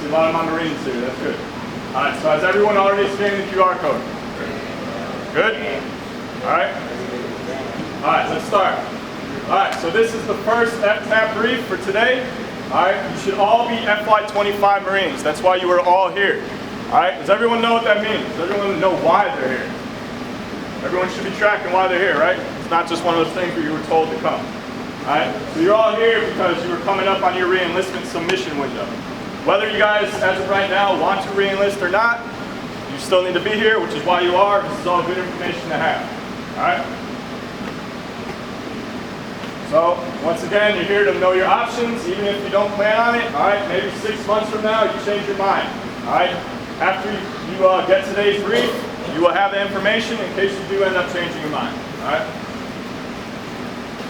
see a lot of my Marines here. That's good. All right, so has everyone already scanned the QR code? Good? All right. All right, let's start. All right, so this is the first FTAP brief for today. All right, you should all be FY25 Marines. That's why you are all here. All right, does everyone know what that means? Does everyone know why they're here? Everyone should be tracking why they're here, right? It's not just one of those things where you were told to come. All right, so you're all here because you were coming up on your re-enlistment submission window. Whether you guys, as of right now, want to re-enlist or not, you still need to be here, which is why you are. This is all good information to have. All right. So once again, you're here to know your options, even if you don't plan on it. All right, maybe 6 months from now, you change your mind. All right. After you get today's brief, you will have the information in case you do end up changing your mind. All right.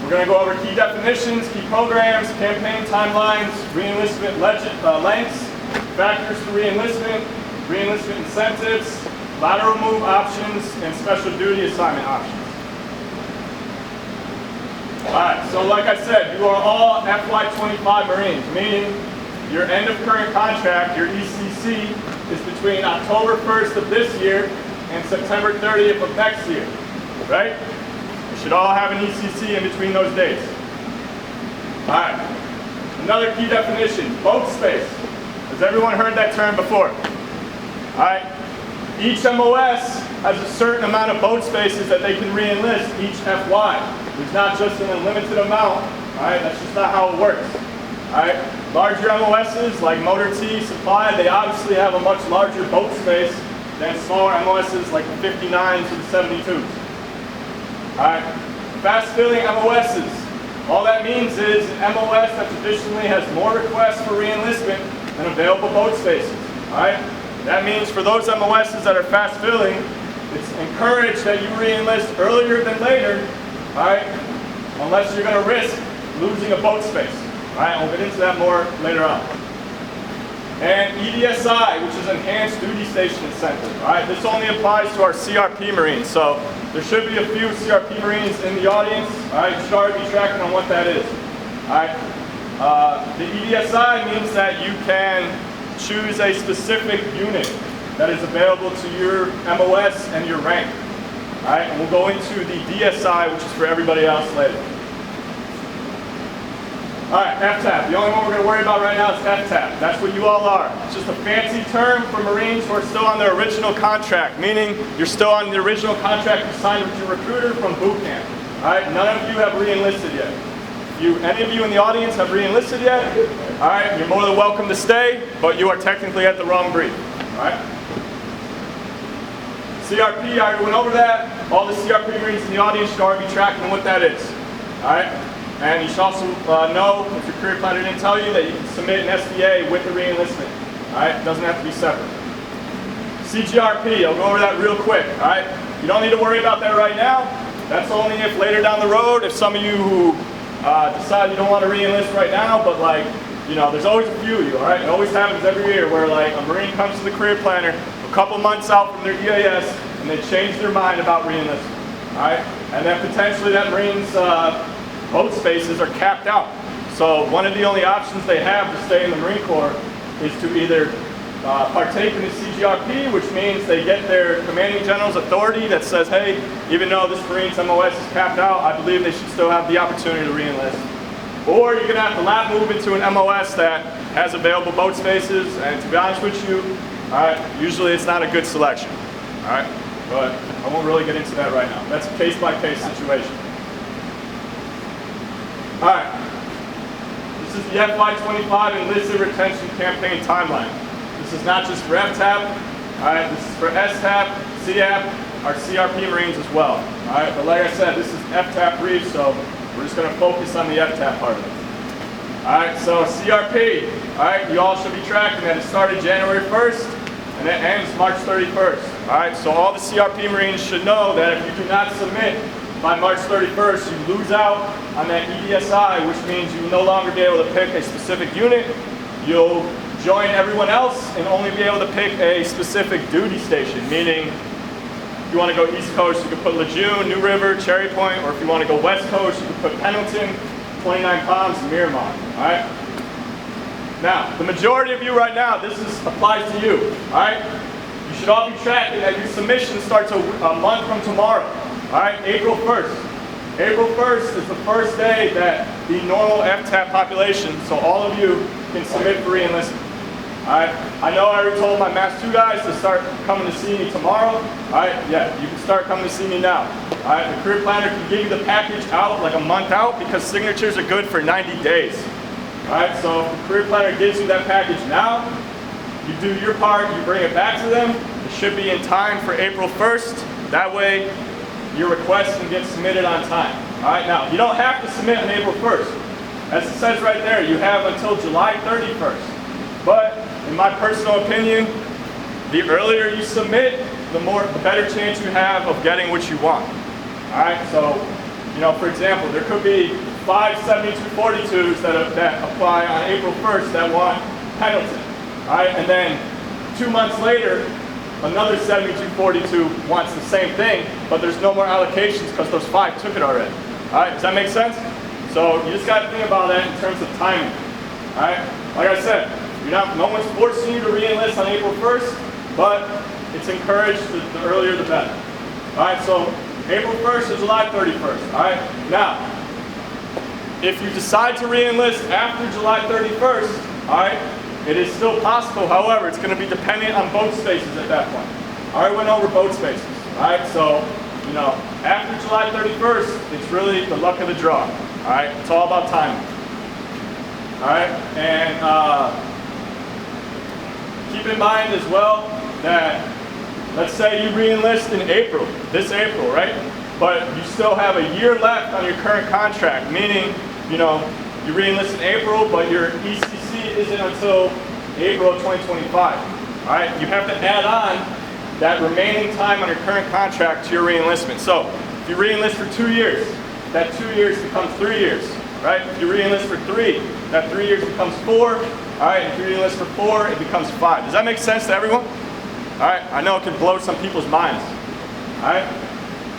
We're going to go over key definitions, key programs, campaign timelines, re-enlistment lengths, factors for re-enlistment, re-enlistment incentives, lateral move options, and special duty assignment options. Alright, so like I said, you are all FY25 Marines, meaning your end of current contract, your ECC, is between October 1st of this year and September 30th of next year, right? You should all have an ECC in between those dates. All right, another key definition, boat space. Has everyone heard that term before? All right, each MOS has a certain amount of boat spaces that they can re-enlist each FY. There's not just an unlimited amount, all right? That's just not how it works, all right? Larger MOSs like Motor T, Supply, they obviously have a much larger boat space than smaller MOSs like the 59s or the 72s. Alright, fast filling MOSs. All that means is an MOS that traditionally has more requests for re-enlistment than available boat spaces. Alright, that means for those MOSs that are fast filling, it's encouraged that you re-enlist earlier than later, alright, unless you're going to risk losing a boat space. Alright, we'll get into that more later on. And EDSI, which is Enhanced Duty Station Incentive. Alright, this only applies to our CRP Marines, so there should be a few CRP Marines in the audience. Alright, you should already be tracking on what that is. Alright, the EDSI means that you can choose a specific unit that is available to your MOS and your rank. Alright, and we'll go into the DSI, which is for everybody else later. Alright, FTAP. The only one we're going to worry about right now is FTAP. That's what you all are. It's just a fancy term for Marines who are still on their original contract, meaning you're still on the original contract you signed with your recruiter from boot camp. Alright, none of you have re-enlisted yet. If any of you in the audience have re-enlisted yet, alright, you're more than welcome to stay, but you are technically at the wrong brief. Alright? CRP, I already went over that. All the CRP Marines in the audience should already be tracking what that is. Alright? And you should also know, if your career planner didn't tell you, that you can submit an SDA with the re-enlistment. Alright, it doesn't have to be separate. CGRP, I'll go over that real quick. Alright, you don't need to worry about that right now. That's only if later down the road, if some of you who decide you don't want to re-enlist right now, but like, you know, there's always a few of you, alright? It always happens every year where like a Marine comes to the career planner a couple months out from their EAS and they change their mind about re-enlistment. Alright, and then potentially that Marine's boat spaces are capped out. So one of the only options they have to stay in the Marine Corps is to either partake in the CGRP, which means they get their commanding general's authority that says, hey, even though this Marine's MOS is capped out, I believe they should still have the opportunity to re-enlist. Or you're going to have to lap move into an MOS that has available boat spaces, and to be honest with you, usually it's not a good selection. Alright, but I won't really get into that right now. That's a case-by-case situation. Alright, this is the FY25 Enlisted Retention Campaign Timeline. This is not just for FTAP, alright, this is for STAP, CAP, our CRP Marines as well. Alright, but like I said, this is FTAP brief, so we're just going to focus on the FTAP part of it. Alright, so CRP, alright, you all should be tracking that it started January 1st and it ends March 31st. Alright, so all the CRP Marines should know that if you do not submit by March 31st, you lose out on that EDSI, which means you will no longer be able to pick a specific unit. You'll join everyone else and only be able to pick a specific duty station, meaning if you want to go East Coast, you can put Lejeune, New River, Cherry Point, or if you want to go West Coast, you can put Pendleton, 29 Palms, and Miramar. All right? Now, the majority of you right now, applies to you, all right? You should all be tracking that your submission starts a month from tomorrow, all right? April 1st. April 1st is the first day that the normal FTAP population, so all of you, can submit for re-enlistment. Alright, I know I already told my Mass 2 guys to start coming to see me tomorrow. Alright, yeah, you can start coming to see me now. Alright, the career planner can give you the package out like a month out because signatures are good for 90 days. Alright, so if the career planner gives you that package now, you do your part, you bring it back to them. It should be in time for April 1st. That way, your request can get submitted on time. Alright, now, you don't have to submit on April 1st. As it says right there, you have until July 31st. But, in my personal opinion, the earlier you submit, the better chance you have of getting what you want. Alright, so, for example, there could be 5 7242s that apply on April 1st that want Pendleton. Alright, and then 2 months later, another 7242 wants the same thing, but there's no more allocations because those 5 took it already. Alright, does that make sense? So you just got to think about that in terms of timing. Alright, like I said, no one's forcing you to re-enlist on April 1st, but it's encouraged, the earlier the better. Alright, so April 1st to July 31st. Alright, now, if you decide to re-enlist after July 31st, alright, it is still possible. However, it's going to be dependent on boat spaces at that point. I already went over boat spaces. Alright, so, after July 31st, it's really the luck of the draw. Alright, it's all about timing. Alright, and keep in mind as well that, let's say you re-enlist in April, this April, right? But you still have a year left on your current contract, meaning, you re-enlist in April, but your ECC isn't until April of 2025. All right, you have to add on that remaining time on your current contract to your re-enlistment. So if you re-enlist for 2 years, that 2 years becomes 3 years, right? If you re-enlist for 3, that 3 years becomes 4. All right, if you re-enlist for 4, it becomes 5. Does that make sense to everyone? All right, I know it can blow some people's minds. All right,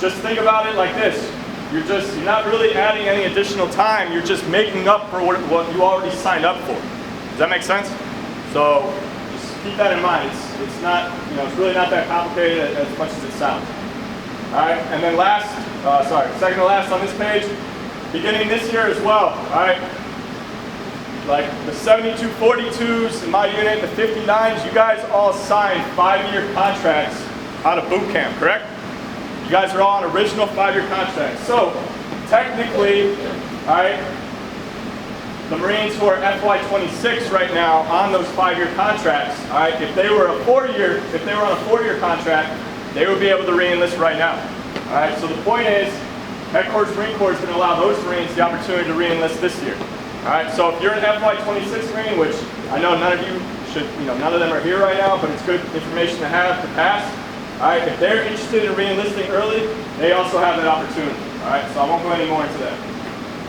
just think about it like this. You're not really adding any additional time. You're just making up for what you already signed up for. Does that make sense? So just keep that in mind. It's not, it's really not that complicated as much as it sounds. All right, and then second to last on this page, beginning this year as well. All right, like the 7242s in my unit, the 59s, you guys all signed 5-year contracts out of boot camp, correct? You guys are all on original 5-year contracts. So technically, all right, the Marines who are FY26 right now on those 5-year contracts, all right, if they were on a 4-year contract, they would be able to re-enlist right now. All right, so the point is, Headquarters Marine Corps is going to allow those Marines the opportunity to re-enlist this year. All right, so if you're an FY26 Marine, which I know none of you should, none of them are here right now, but it's good information to have to pass. All right, if they're interested in re-enlisting early, they also have that opportunity. All right, so I won't go any more into that.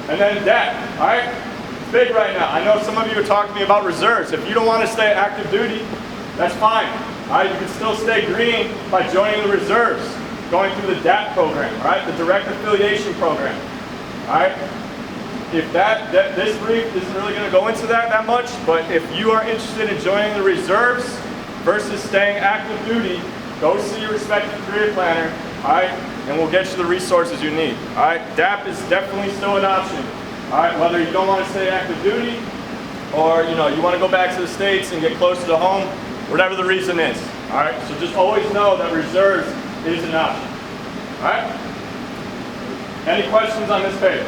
And then DAP, all right, it's big right now. I know some of you are talking to me about reserves. If you don't want to stay active duty, that's fine. All right, you can still stay green by joining the reserves, going through the DAP program, all right, the direct affiliation program. All right, if this brief isn't really going to go into that much, but if you are interested in joining the reserves versus staying active duty, go see your respective career planner, all right, and we'll get you the resources you need. All right, DAP is definitely still an option. All right, whether you don't want to stay active duty or you want to go back to the States and get closer to home, whatever the reason is. All right, so just always know that reserves is an option. All right. Any questions on this page?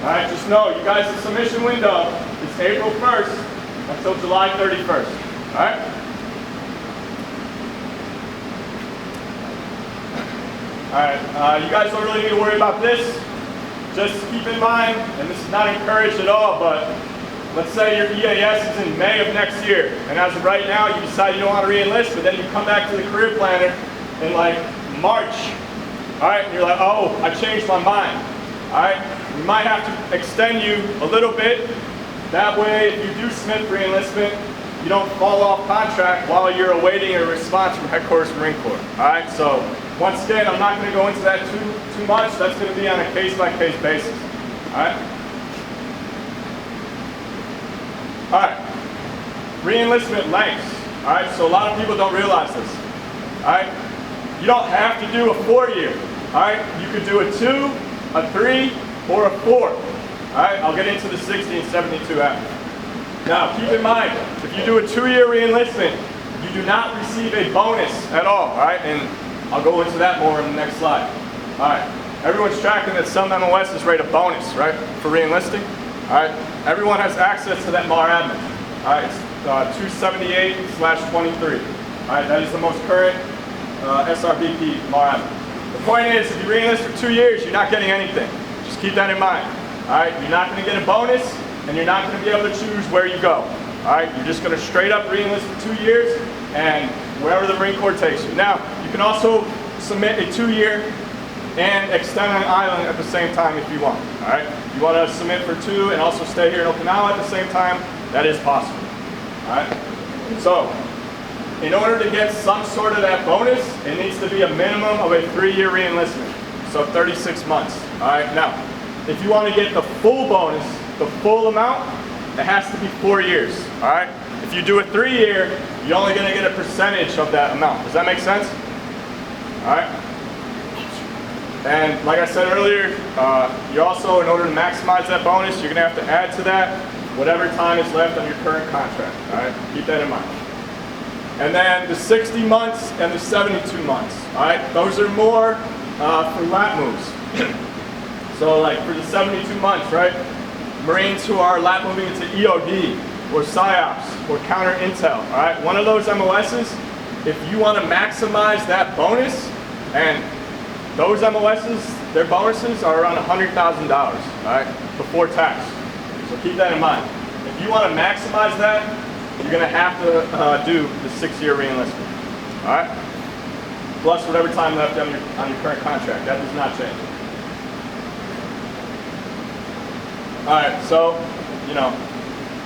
All right, just know you guys' submission window is April 1st until July 31st. All right. All right, you guys don't really need to worry about this. Just keep in mind, and this is not encouraged at all, but let's say your EAS is in May of next year, and as of right now, you decide you don't want to re-enlist, but then you come back to the career planner in like March, all right, and you're like, oh, I changed my mind, all right? We might have to extend you a little bit. That way, if you do submit for re-enlistment, you don't fall off contract while you're awaiting a response from Headquarters Marine Corps, all right? So once again, I'm not going to go into that too much. That's going to be on a case-by-case basis, all right? All right, re-enlistment lengths. All right, so a lot of people don't realize this. All right, you don't have to do a 4-year. All right, you could do a 2, a 3, or a 4. All right, I'll get into the 60 and 72 after. Now, keep in mind, if you do a 2-year re-enlistment, you do not receive a bonus at all right? And I'll go into that more in the next slide. All right, everyone's tracking that some MOSs rate a bonus, right, for re-enlisting. All right, everyone has access to that MAR admin. All right, it's 278/23. All right, that is the most current SRBP MAR admin. The point is, if you re-enlist for 2 years, you're not getting anything. Just keep that in mind. All right, you're not going to get a bonus, and you're not going to be able to choose where you go. All right, you're just going to straight up re-enlist for 2 years, and wherever the Marine Corps takes you. Now, you can also submit a 2-year and extend an island at the same time if you want. All right, you want to submit for 2 and also stay here in Okinawa at the same time, that is possible. All right, so in order to get some sort of that bonus, it needs to be a minimum of a 3-year re-enlistment, so 36 months. All right, now, if you want to get the full bonus, the full amount, it has to be 4 years. All right, if you do a 3-year, you're only going to get a percentage of that amount. Does that make sense? All right. And like I said earlier, you also, in order to maximize that bonus, you're going to have to add to that whatever time is left on your current contract. All right, keep that in mind. And then the 60 months and the 72 months. All right, those are more for lat moves. So like for the 72 months, right? Marines who are lat moving into EOD or PSYOPs or counter intel. All right, one of those MOSs, if you want to maximize that bonus, and those MOSs, their bonuses are around $100,000, all right, before tax. So keep that in mind. If you want to maximize that, you're going to have to do the 6-year re-enlistment, all right? Plus whatever time left on your current contract. That does not change. All right, so, you know,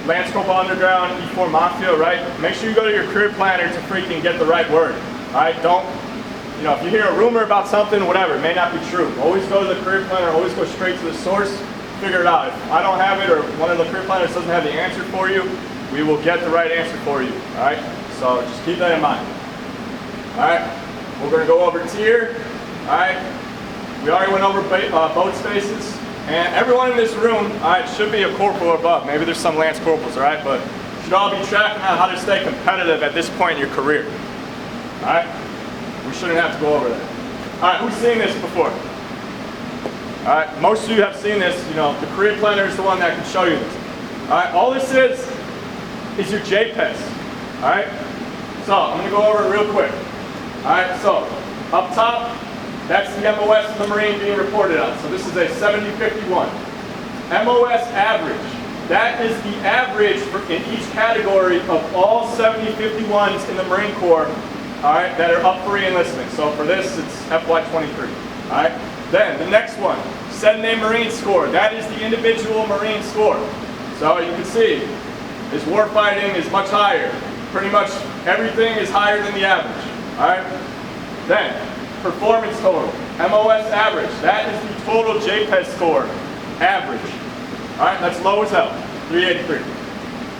Lance Corporal Underground, E4 Mafia, right? Make sure you go to your career planner to freaking get the right word, all right? Don't, you know, if you hear a rumor about something, whatever, it may not be true. Always go to the career planner, always go straight to the source, figure it out. If I don't have it or one of the career planners doesn't have the answer for you, we will get the right answer for you, all right? So just keep that in mind. All right, we're gonna go over tier, all right? We already went over boat spaces, and everyone in this room, all right, should be a corporal or above. Maybe there's some Lance Corporals, all right? But you should all be tracking on how to stay competitive at this point in your career, all right? We shouldn't have to go over that. All right, who's seen this before? All right, most of you have seen this. You know, the career planner is the one that can show you this. All right, all this is your JPES. All right, so I'm gonna go over it real quick. All right, so up top, that's the MOS of the Marine being reported on. So this is a 7051. MOS average. That is the average in each category of all 7051s in the Marine Corps, all right, that are up for re-enlistment. So for this, it's FY23. All right. Then the next one, SEDNA Marine score. That is the individual Marine score. So you can see, his warfighting is much higher. Pretty much everything is higher than the average. All right. Then performance total, MOS average. That is the total JPES score, average. All right, that's low as hell, 383.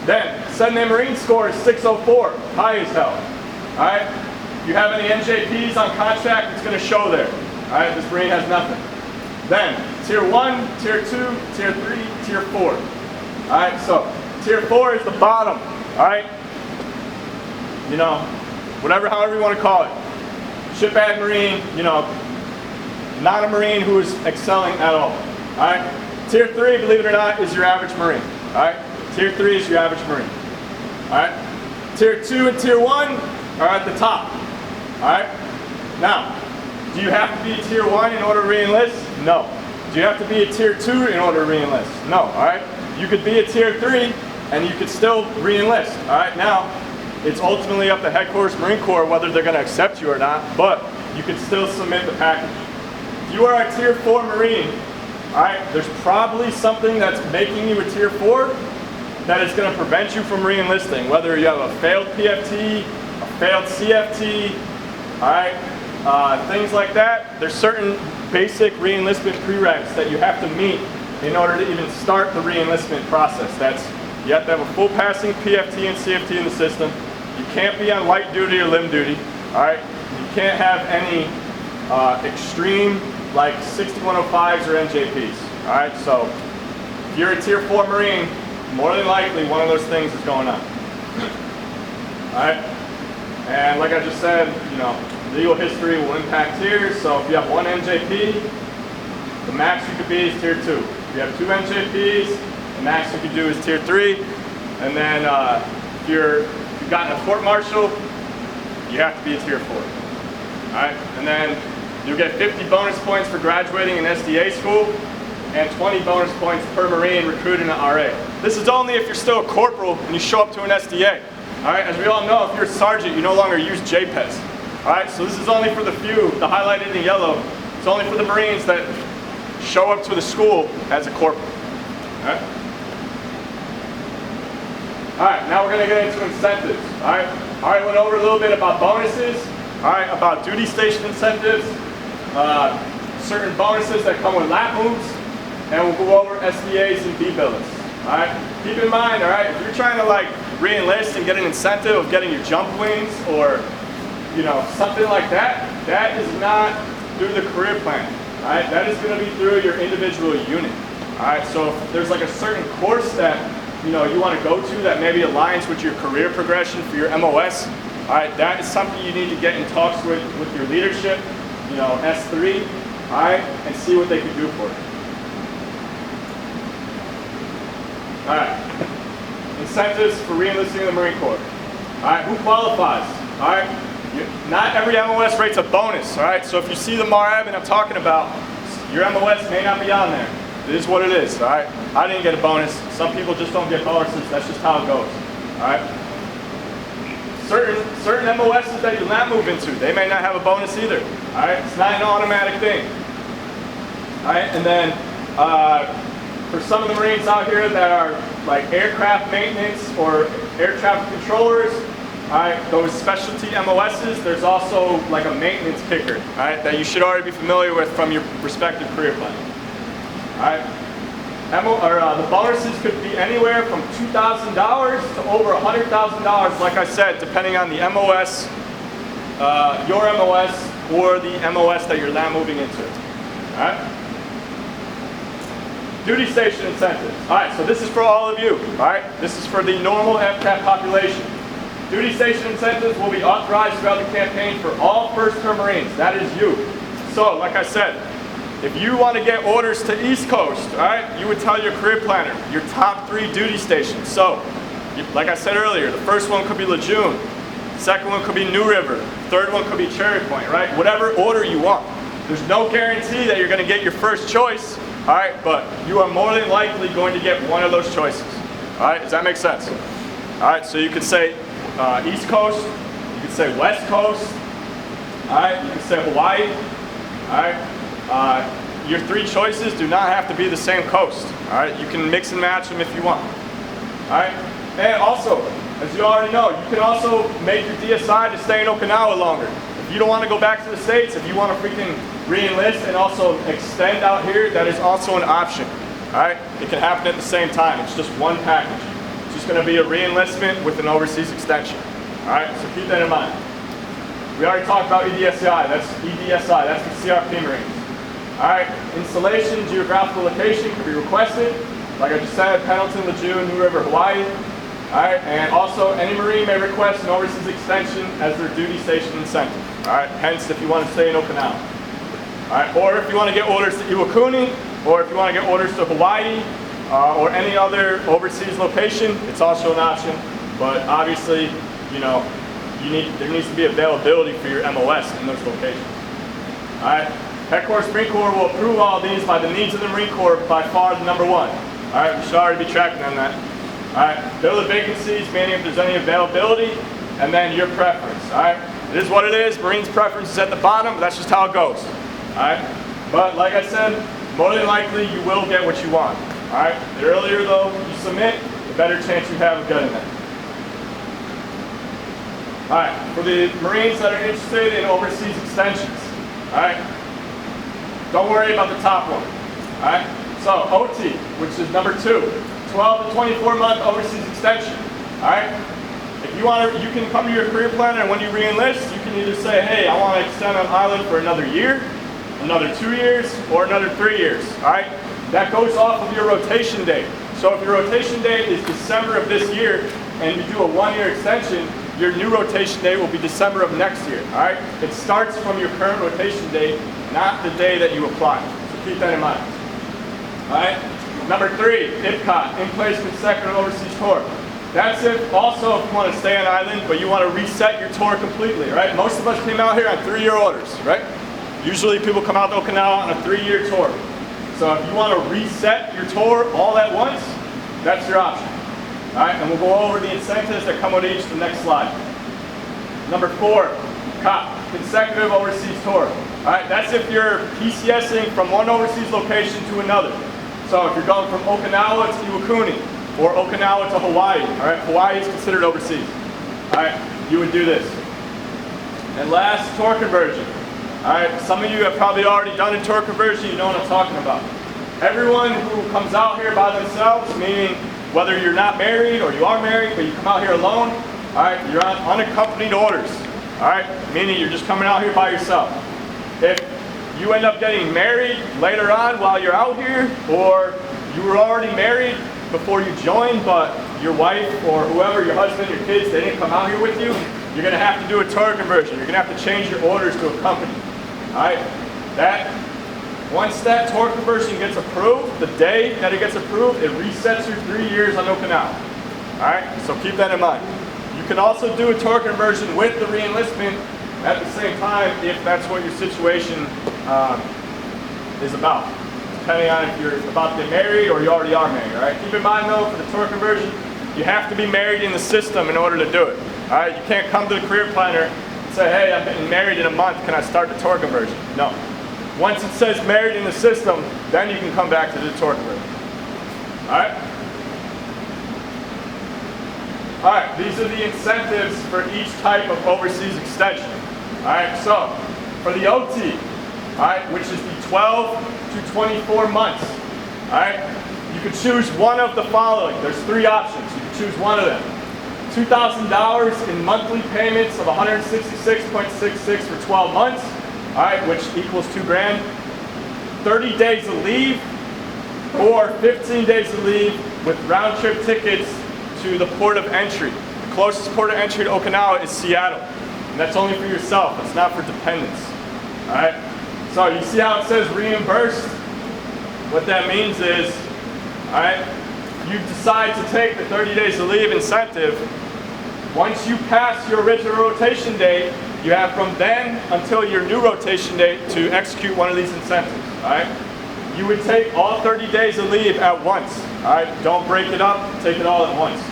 Then SEDNA Marine score is 604, high as hell. All right. If you have any NJPs on contract, it's going to show there. All right, this Marine has nothing. Then, Tier 1, Tier 2, Tier 3, Tier 4. All right, so Tier 4 is the bottom, all right? You know, however you want to call it. Shipad Marine, you know, not a Marine who is excelling at all, all right? Tier 3, believe it or not, is your average Marine, all right? Tier 3 is your average Marine, all right? Tier 2 and Tier 1 are at the top, all right? Now, do you have to be a Tier 1 in order to re-enlist? No. Do you have to be a Tier 2 in order to re-enlist? No, all right? You could be a Tier 3 and you could still re-enlist, all right? Now, it's ultimately up to Headquarters Marine Corps whether they're gonna accept you or not, but you can still submit the package. If you are a Tier 4 Marine, all right, there's probably something that's making you a Tier 4 that is gonna prevent you from re-enlisting, whether you have a failed PFT, a failed CFT, all right? Things like that. There's certain basic re-enlistment prereqs that you have to meet in order to even start the re-enlistment process. That's You have to have a full passing PFT and CFT in the system. You can't be on light duty or limb duty. All right. You can't have any extreme like 6105s or NJPs. All right. So if you're a Tier 4 Marine, more than likely one of those things is going on. All right. And like I just said, you know, legal history will impact tiers. So if you have one NJP, the max you could be is Tier 2. If you have two NJPs, the max you could do is Tier 3. And then if you've gotten a court-martial, you have to be a Tier 4. All right? And then you'll get 50 bonus points for graduating in SDA school and 20 bonus points per Marine recruited in an RA. This is only if you're still a corporal and you show up to an SDA. All right? As we all know, if you're a sergeant, you no longer use JPES. All right? So this is only for the few, the highlighted in yellow. It's only for the Marines that show up to the school as a corporal. All right? All right, now we're going to get into incentives. All right, I went over a little bit about bonuses. All right, about duty station incentives, certain bonuses that come with lap moves, and we'll go over SDAs and B-billets. All right, keep in mind, all right, if you're trying to like re-enlist and get an incentive of getting your jump wings or, you know, something like that, that is not through the career plan. All right, that is going to be through your individual unit. All right, so if there's like a certain course that you know you want to go to that maybe aligns with your career progression for your MOS, all right, that is something you need to get in talks with your leadership, you know, S3, all right, and see what they can do for you. All right, incentives for re-enlisting in the Marine Corps. All right, who qualifies? All right, not every MOS rates a bonus. All right, so if you see the MARAB and I'm talking about, your MOS may not be on there. It is what it is. All right, I didn't get a bonus. Some people just don't get bonuses. That's just how it goes. All right. Certain MOSs that you not move into, they may not have a bonus either. All right, it's not an automatic thing. All right, and then for some of the Marines out here that are like aircraft maintenance or air traffic controllers, all right, those specialty MOSs, there's also like a maintenance kicker, all right, that you should already be familiar with from your respective career plan. All right. The bonuses could be anywhere from $2,000 to over $100,000, like I said, depending on the MOS, your MOS, or the MOS that you're now moving into. All right. Duty station incentives. All right, so this is for all of you. All right, this is for the normal FCAT population. Duty station incentives will be authorized throughout the campaign for all first-term Marines. That is you. So, like I said, if you want to get orders to East Coast, all right, you would tell your career planner your top 3 duty stations. So, like I said earlier, the first one could be Lejeune, second one could be New River, third one could be Cherry Point, right? Whatever order you want. There's no guarantee that you're going to get your first choice, all right, but you are more than likely going to get one of those choices. All right, does that make sense? All right, so you could say East Coast, you could say West Coast, all right, you could say Hawaii, all right. Your 3 choices do not have to be the same coast. All right, you can mix and match them if you want. All right, and also, as you already know, you can also make your DSI to stay in Okinawa longer. If you don't want to go back to the States, if you want to freaking re-enlist and also extend out here, that is also an option. All right, it can happen at the same time. It's just one package. It's just going to be a re-enlistment with an overseas extension. All right, so keep that in mind. We already talked about EDSI. That's the CRP Marines. All right, installation, geographical location can be requested. Like I just said, Pendleton, Lejeune, New River, Hawaii. All right, and also any Marine may request an overseas extension as their duty station incentive. All right, hence if you want to stay in Okinawa. All right, or if you want to get orders to Iwakuni, or if you want to get orders to Hawaii, or any other overseas location, it's also an option. But obviously, you know, there needs to be availability for your MOS in those locations. All right. Headquarters Marine Corps will approve all these by the needs of the Marine Corps, by far the number 1. All right, we should already be tracking on that. All right, bill of vacancies, meaning if there's any availability, and then your preference. All right, it is what it is. Marines' preference is at the bottom, but that's just how it goes. All right, but like I said, more than likely you will get what you want. All right, the earlier though you submit, the better chance you have of getting it. All right, for the Marines that are interested in overseas extensions, all right, don't worry about the top one. All right, so OT, which is number 2, 12 to 24-month overseas extension. All right? If you want to, you can come to your career planner, and when you re-enlist, you can either say, hey, I want to extend on island for another year, another 2 years, or another 3 years. All right? That goes off of your rotation date. So if your rotation date is December of this year, and you do a 1-year extension, your new rotation date will be December of next year. All right? It starts from your current rotation date, not the day that you apply. So keep that in mind. All right? Number 3, IPCOT, in-place consecutive overseas tour. That's it. Also, if you want to stay on island, but you want to reset your tour completely, right? Most of us came out here on 3-year orders, right? Usually people come out to Okinawa on a 3-year tour. So if you want to reset your tour all at once, that's your option. All right, and we'll go over the incentives that come with each the next slide. Number 4, COP, consecutive overseas tour. All right, that's if you're PCSing from one overseas location to another. So if you're going from Okinawa to Iwakuni, or Okinawa to Hawaii, all right, Hawaii is considered overseas. All right, you would do this. And last, tour conversion. All right, some of you have probably already done a tour conversion, you know what I'm talking about. Everyone who comes out here by themselves, meaning whether you're not married or you are married, but you come out here alone, all right, you're on unaccompanied orders, all right, meaning you're just coming out here by yourself. If you end up getting married later on while you're out here, or you were already married before you joined, but your wife or whoever, your husband, your kids, they didn't come out here with you, you're going to have to do a tour conversion. You're going to have to change your orders to a company. All right, once that tour conversion gets approved, the day that it gets approved, it resets your 3 years on Okinawa. All right, so keep that in mind. You can also do a tour conversion with the re-enlistment at the same time if that's what your situation is about, depending on if you're about to get married or you already are married. All right, keep in mind though, for the tour conversion, you have to be married in the system in order to do it. All right, you can't come to the career planner and say, hey, I'm getting married in a month, can I start the tour conversion? No. Once it says married in the system, then you can come back to the tour conversion. All right? All right, these are the incentives for each type of overseas extension. All right, so for the OT, all right, which is the 12 to 24 months, all right, you could choose one of the following. There's 3 options. You can choose one of them. $2,000 in monthly payments of $166.66 for 12 months, all right, which equals $2,000. 30 days of leave, or 15 days of leave with round-trip tickets to the port of entry. The closest port of entry to Okinawa is Seattle, and that's only for yourself. It's not for dependents. All right. So you see how it says reimbursed? What that means is, all right, you decide to take the 30 days of leave incentive. Once you pass your original rotation date, you have from then until your new rotation date to execute one of these incentives. All right. You would take all 30 days of leave at once. All right. Don't break it up. Take it all at once.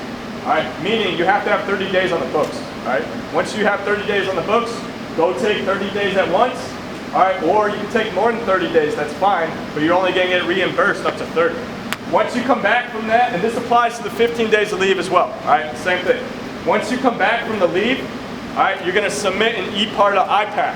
All right. Meaning you have to have 30 days on the books. All right. Once you have 30 days on the books, go take 30 days at once. All right. Or you can take more than 30 days. That's fine. But you're only going to get reimbursed up to 30. Once you come back from that, and this applies to the 15 days of leave as well. All right. Same thing. Once you come back from the leave, all right, you're going to submit an e-part of IPAC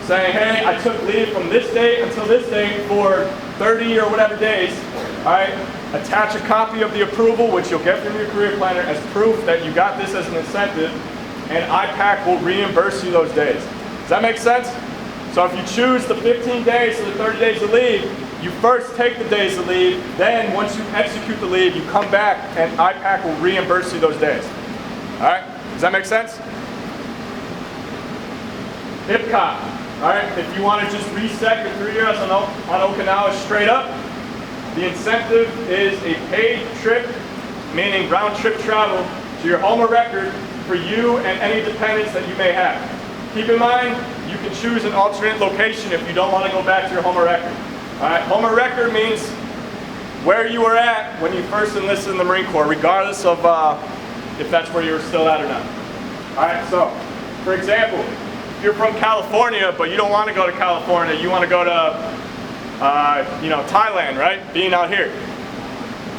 saying, hey, I took leave from this date until this date for 30 or whatever days. All right, attach a copy of the approval, which you'll get from your career planner as proof that you got this as an incentive, and IPAC will reimburse you those days. Does that make sense? So if you choose the 15 days or the 30 days of leave, you first take the days of leave, then once you execute the leave, you come back and IPAC will reimburse you those days. All right, does that make sense? IPCOT, all right, if you want to just reset your 3 years on Okinawa straight up, the incentive is a paid trip, meaning round trip travel to your home of record for you and any dependents that you may have. Keep in mind, you can choose an alternate location if you don't want to go back to your home of record. All right, home of record means where you were at when you first enlisted in the Marine Corps, regardless of if that's where you were still at or not. All right, so for example, if you're from California, but you don't want to go to California, you want to go to Thailand, right? Being out here.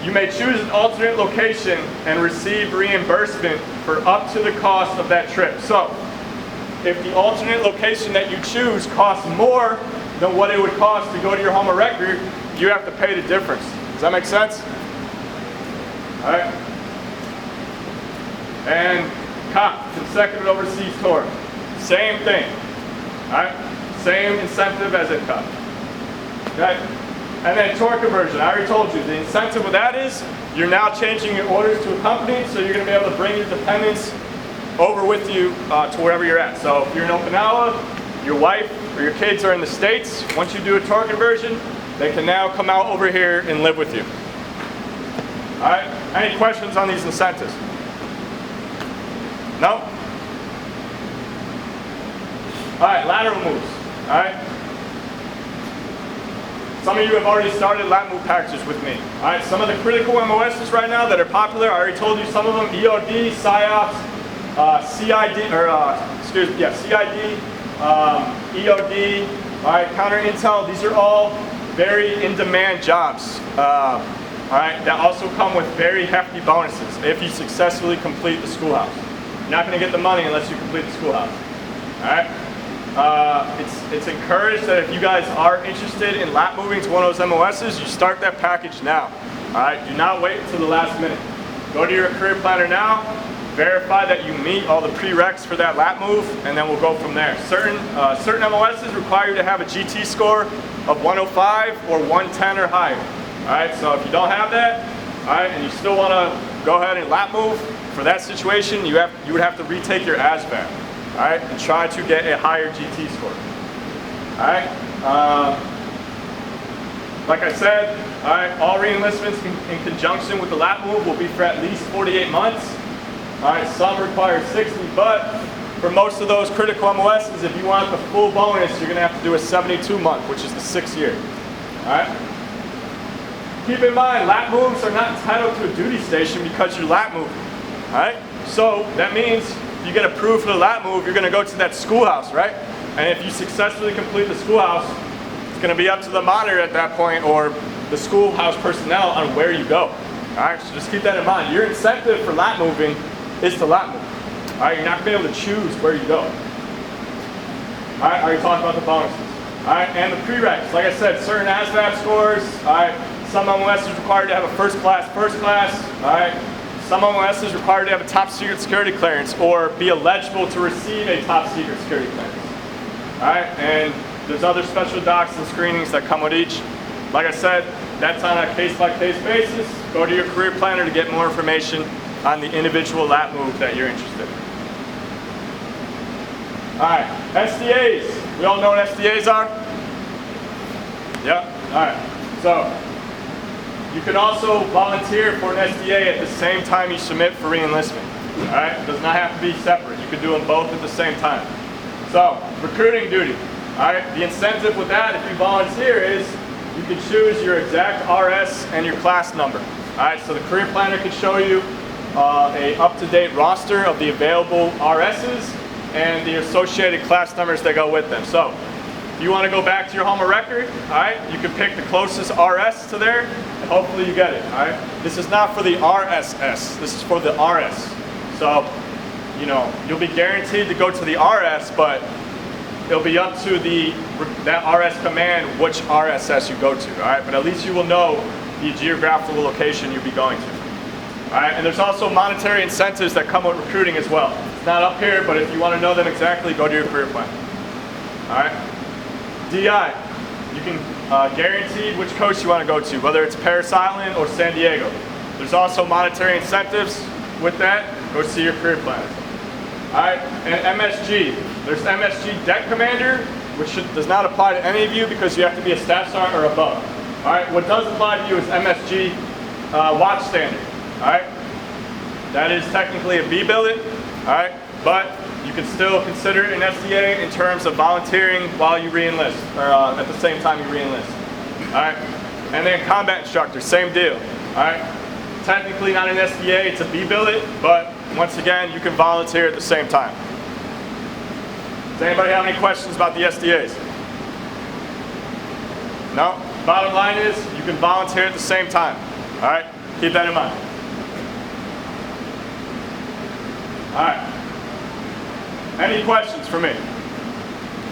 You may choose an alternate location and receive reimbursement for up to the cost of that trip. So, if the alternate location that you choose costs more than what it would cost to go to your home of record, you have to pay the difference. Does that make sense? All right. And COP, consecutive overseas tour. Same thing. All right. Same incentive as in COP. Okay. And then tour conversion. I already told you the incentive with that is you're now changing your orders to a company, so you're going to be able to bring your dependents over with you to wherever you're at. So if you're in Okinawa, your wife or your kids are in the States, once you do a tour conversion, they can now come out over here and live with you. All right, any questions on these incentives? No? All right, lateral moves, all right? Some of you have already started lat move packages with me. All right, some of the critical MOSs right now that are popular, I already told you some of them, EOD, PSYOPs, CID, CID, EOD, all right, counter intel. These are all very in-demand jobs. All right, that also come with very hefty bonuses if you successfully complete the schoolhouse. You're not going to get the money unless you complete the schoolhouse. All right. It's encouraged that if you guys are interested in lat moving to one of those MOSs, you start that package now. All right. Do not wait until the last minute. Go to your career planner now. Verify that you meet all the prereqs for that lat move, and then we'll go from there. Certain MOSs require you to have a GT score of 105 or 110 or higher. All right, so if you don't have that, all right, and you still want to go ahead and lat move, for that situation, you would have to retake your ASVAB, all right, and try to get a higher GT score. All right. Like I said, all right, all re-enlistments in conjunction with the lat move will be for at least 48 months. All right, some require 60, but for most of those critical MOSs, if you want the full bonus, you're going to have to do a 72-month, which is the 6th year. All right. Keep in mind, lat moves are not entitled to a duty station because you're lat moving. All right. So that means if you get approved for the lat move, you're going to go to that schoolhouse, right? And if you successfully complete the schoolhouse, it's going to be up to the monitor at that point or the schoolhouse personnel on where you go. All right. So just keep that in mind. Your incentive for lat moving is to lat move. All right, you're not going to be able to choose where you go. All right, I already talked about the bonuses. All right, and the prereqs. Like I said, certain ASVAB scores. All right, some MOS is required to have a first class. All right, some MOS is required to have a top secret security clearance or be eligible to receive a top secret security clearance. All right, and there's other special docs and screenings that come with each. Like I said, that's on a case-by-case basis. Go to your career planner to get more information on the individual lat move that you're interested in. All right, SDAs. We all know what SDAs are? Yep, all right. So, you can also volunteer for an SDA at the same time you submit for re-enlistment. All right, it does not have to be separate. You can do them both at the same time. So, recruiting duty. All right, the incentive with that, if you volunteer, is you can choose your exact RS and your class number. All right, so the career planner can show you a up-to-date roster of the available RSs and the associated class numbers that go with them. So if you want to go back to your home of record, all right, you can pick the closest RS to there, and hopefully you get it. All right, this is not for the RSS. This is for the RS. So, you know, you'll be guaranteed to go to the RS, but it'll be up to that RS command which RSS you go to. All right, but at least you will know the geographical location you'll be going to. All right, and there's also monetary incentives that come with recruiting as well. It's not up here, but if you want to know them exactly, go to your career plan. All right, DI, you can guarantee which coast you want to go to, whether it's Parris Island or San Diego. There's also monetary incentives with that. Go see your career planner. All right, and MSG. There's MSG Deck Commander, which does not apply to any of you because you have to be a staff sergeant or above. All right, what does apply to you is MSG Watch Standard. All right, that is technically a B billet, all right, but you can still consider it an SDA in terms of volunteering while you re-enlist, or at the same time you re-enlist. All right, and then combat instructor, same deal. All right, technically not an SDA, it's a B billet, but once again, you can volunteer at the same time. Does anybody have any questions about the SDAs? No? Bottom line is, you can volunteer at the same time. All right, keep that in mind. All right. Any questions for me?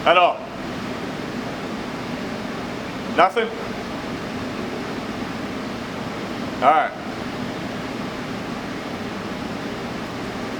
At all? Nothing? All right.